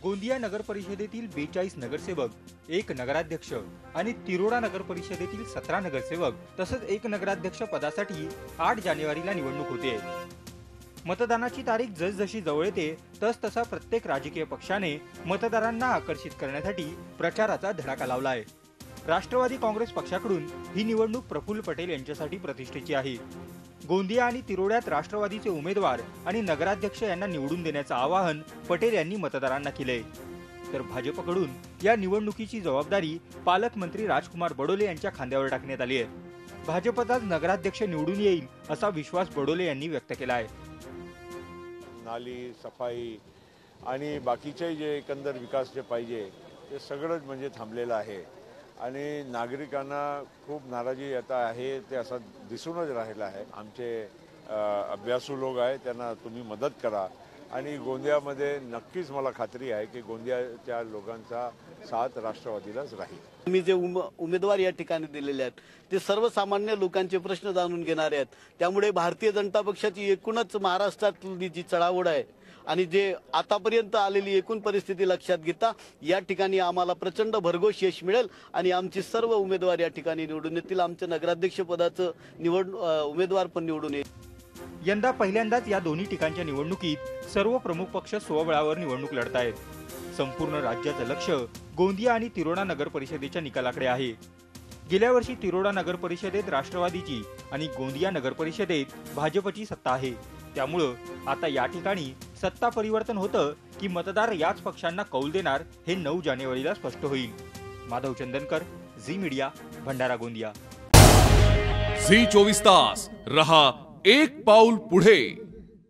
गोंदिया नगर परिषदेतील 42 नगरसेवक, 1 नगराध्यक्ष आणि तिरोडा नगर परिषदेतील 17 नगरसेवक तसंच 1 नगराध्यक्ष पदासाठी 8 जानेवारीला निवडणूक होते। मतदानाची तारीख जसजशी जवळ येते तसतसा प्रत्येक राजकीय पक्षाने मतदारांना आकर्षित करण्यासाठी प्रचाराचा धडाका लावलाय। राष्ट्रवादी काँग्रेस पक्षाकडून ही निवडणूक प्रफुल्ल पटेल यांच्यासाठी प्रतिष्ठेची आहे। गोंदिया आणि तिरोड्यात राष्ट्रवादीचे उमेदवार आणि नगराध्यक्ष यांना निवडून देण्याचं आवाहन पटेल यांनी मतदारांना केले। तर भाजपकडून या निवडणुकीची जबाबदारी पालकमंत्री राजकुमार बडोले यांच्या खांद्यावर टाकण्यात आली आहे। भाजपचाच नगराध्यक्ष निवडून येईल असा विश्वास बडोले यांनी व्यक्त केला आहे। नाली सफाई आणि बाकीचे जे एकंदर विकास जे पाहिजे ते सगळंच म्हणजे थांबलेलं आहे आणि नागरिकांना खूप नाराजी आता आहे ते असं दिसूनच राहिलं आहे। आमचे अभ्यासू लोक आहे त्यांना तुम्ही मदत करा आणि गोंदियामध्ये नक्कीच मला खात्री आहे की गोंदियाच्या लोकांचा साथ राष्ट्रवादीलाच राहील। मी जे उमेदवार या ठिकाणी दिलेले आहेत ते सर्वसामान्य लोकांचे प्रश्न जाणून घेणारे आहेत। त्यामुळे भारतीय जनता पक्षाची एकूणच महाराष्ट्रातली जी चढाओढ आहे आणि जे आतापर्यंत आलेली एकूण परिस्थिती लक्षात घेता या ठिकाणी आम्हाला प्रचंड भरघोस यश मिळेल आणि आमचे सर्व उमेदवार या ठिकाणी निवडून येतील। आमच्या नगराध्यक्ष पदाचं उमेदवार पण निवडून येईल। यंदा पहिल्यांदाच या दोन्ही ठिकाणच्या निवडणुकीत सर्व प्रमुख पक्ष स्वबळावर निवडणूक लढतायत। संपूर्ण राज्याचं लक्ष गोंदिया आणि तिरोडा नगर परिषदेच्या निकालाकडे आहे। गेल्या वर्षी तिरोडा नगर परिषदेत राष्ट्रवादीची आणि गोंदिया नगर परिषदेत भाजपची सत्ता आहे। त्यामुळे आता या ठिकाणी सत्ता परिवर्तन होतं की मतदार याच पक्षांना कौल देणार हे 9 जानेवारीला स्पष्ट होईल। माधव चंदनकर, झी मीडिया, भंडारा गोंदिया। झी 24 तास रहा एक पाऊल पुढे।